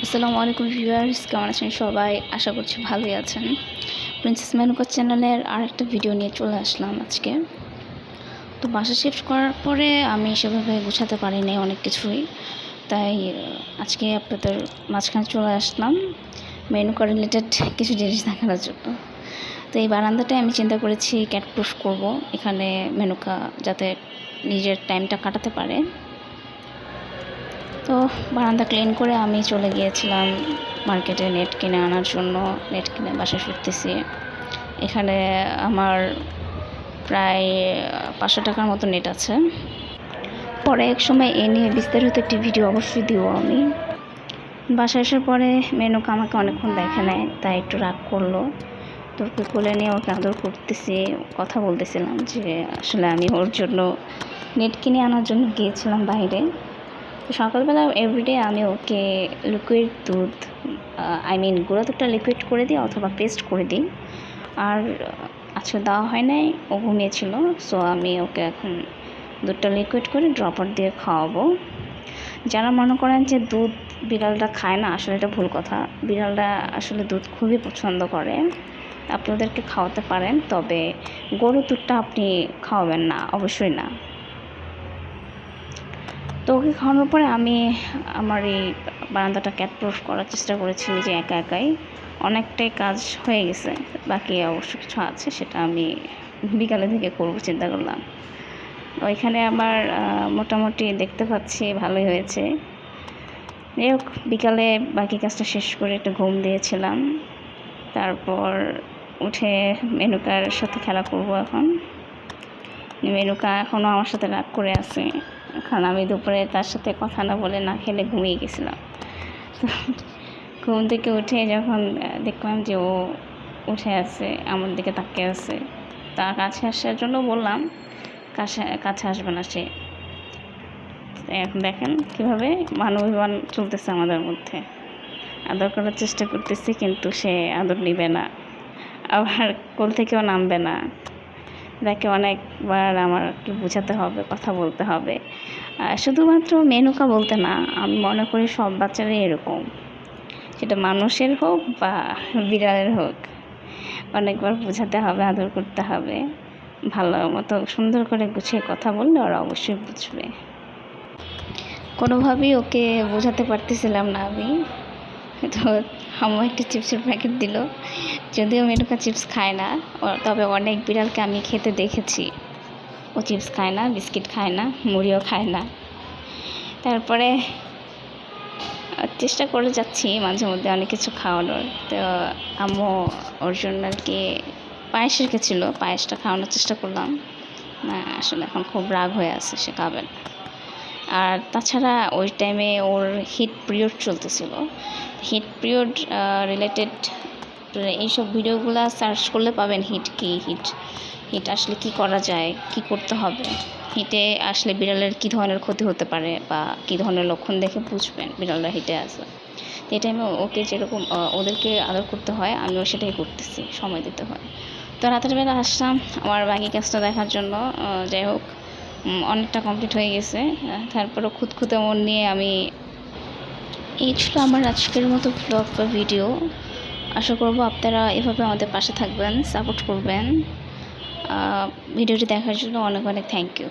আসসালামু আলাইকুম ভিউয়ার্স, কেমন আছেন সবাই? আশা করছি ভালোই আছেন। প্রিন্সেস মেনুকা চ্যানেলের আরেকটা ভিডিও নিয়ে চলে আসলাম আজকে। তো বাসা শিফট করার পরে আমি সেভাবে গুছাতে পারিনি অনেক কিছুই, তাই আজকে আপনাদের মাঝখানে চলে আসলাম মেনুকা রিলেটেড কিছু জিনিস দেখানোর জন্য। তো এই বারান্দাটায় আমি চিন্তা করেছি ক্যাট প্রুফ করব, এখানে মেনুকা যাতে নিজের টাইমটা কাটাতে পারে। তো বারান্দা ক্লিন করে আমি চলে গিয়েছিলাম মার্কেটে নেট কিনে আনার জন্য। নেট কিনে বাসায় ফিরতেছি। এখানে আমার প্রায় 500 টাকার মতো নেট আছে। পরে এক সময় এ নিয়ে বিস্তারিত একটি ভিডিও অবশ্যই দিব আমি। বাসায় আসার পরে মেনুকা আমাকে অনেকক্ষণ দেখে নেয়, তাই একটু রাগ করলো। তো ওকে কোলে নিয়ে ওকে আদর করতেছি, কথা বলতেছিলাম যে আসলে আমি ওর জন্য নেট কিনে আনার জন্য গিয়েছিলাম বাইরে। তো সকালবেলা এভরিডে আমি ওকে লিকুইড দুধ গুঁড়ো দুধটা লিকুইড করে দিই অথবা পেস্ট করে দিই। আর আজকে দেওয়া হয় নাই, ও ঘুমিয়েছিল, সো আমি ওকে এখন দুধটা লিকুইড করে ড্রপার দিয়ে খাওয়াবো। যারা মনে করেন যে দুধ বিড়ালটা খায় না, আসলে এটা ভুল কথা। বিড়ালটা আসলে দুধ খুবই পছন্দ করে, আপনি ওদেরকে খাওয়াতে পারেন, তবে গরুর দুধটা আপনি খাওয়াবেন না, অবশ্যই না। তো ওকে খাওয়ানোর পরে আমি আমার এই বারান্দাটা ক্যাট প্রুফ করার চেষ্টা করেছি নিজে একাই। অনেকটাই কাজ হয়ে গেছে, বাকি অবশ্য কিছু আছে, সেটা আমি বিকালে থেকে করবো চিন্তা করলাম। ওইখানে আমার মোটামুটি দেখতে পাচ্ছি ভালোই হয়েছে। যাই হোক, বিকালে বাকি কাজটা শেষ করে একটু ঘুম দিয়েছিলাম। তারপর উঠে মেনুকার সাথে খেলা করব। এখন মেনুকা এখনও আমার সাথে রাগ করে আছে, কারণ আমি দুপুরে তার সাথে কথা না বলে না খেলে ঘুমিয়ে গেছিলাম। তো ঘুম থেকে উঠে যখন দেখলাম যে ও উঠে আছে, আমার দিকে তাকিয়ে আছে, তার কাছে আসার জন্য বললাম, কাছে আসবে না সে। এখন দেখেন কীভাবে মানবাভিমান চলতেছে আমাদের মধ্যে। আদর করার চেষ্টা করতেছি, কিন্তু সে আদর নিবে না, আবার কোল থেকেও নামবে না। তাকে অনেকবার আমাকে বোঝাতে হবে, কথা বলতে হবে। শুধুমাত্র মেনুকা বলতে না, আমি মনে করি সব বাচ্চারাই এরকম, সেটা মানুষের হোক বা বিড়ালের হোক। অনেকবার বোঝাতে হবে, আদর করতে হবে, ভালো মতো সুন্দর করে গুছিয়ে কথা বললে ওরা অবশ্যই বুঝবে। কোনোভাবেই ওকে বোঝাতে পারতেছিলাম না আমি। তো আমার একটা চিপসের প্যাকেট দিল, যদিও মেনুকা চিপস খায় না, তবে অনেক বিড়ালকে আমি খেতে দেখেছি ও চিপস খায় না, বিস্কিট খায় না, মুড়িও খায় না। তারপরে চেষ্টা করে যাচ্ছি মাঝে মধ্যে অনেক কিছু খাওয়ানোর। তো আম্মু ওর জন্য আর কি পায়েস রেখেছিল, পায়েসটা খাওয়ানোর চেষ্টা করলাম না, আসলে এখন খুব রাগ হয়ে আছে, সে খাবে না। আর তাছাড়া ওই টাইমে ওর হিট পিরিয়ড চলতেছিল। হিট পিরিয়ড রিলেটেড এইসব ভিডিওগুলো সার্চ করলে পাবেন, হিট কী, হিট আসলে কি করা যায়, কি করতে হবে, হিটে আসলে বিড়ালের কী ধরনের ক্ষতি হতে পারে বা কী ধরনের লক্ষণ দেখে বুঝবেন বিড়ালরা হিটে আছে। তো এই টাইমে ওকে যেরকম ওদেরকে আদর করতে হয়, আমিও সেটাই করতেছি, সময় দিতে হয়। তো রাতের বেলা আসলাম আমার বাকি কাজটা দেখার জন্য। যাই হোক, অনেকটা কমপ্লিট হয়ে গেছে। তারপরও খুঁতখুঁতে মন নিয়ে আমি, এই ছিল আমার আজকের মতো ব্লগ বা ভিডিও। আশা করব আপনারা এভাবে আমাদের পাশে থাকবেন, সাপোর্ট করবেন। ভিডিওটি দেখার জন্য অনেক অনেক থ্যাংক ইউ।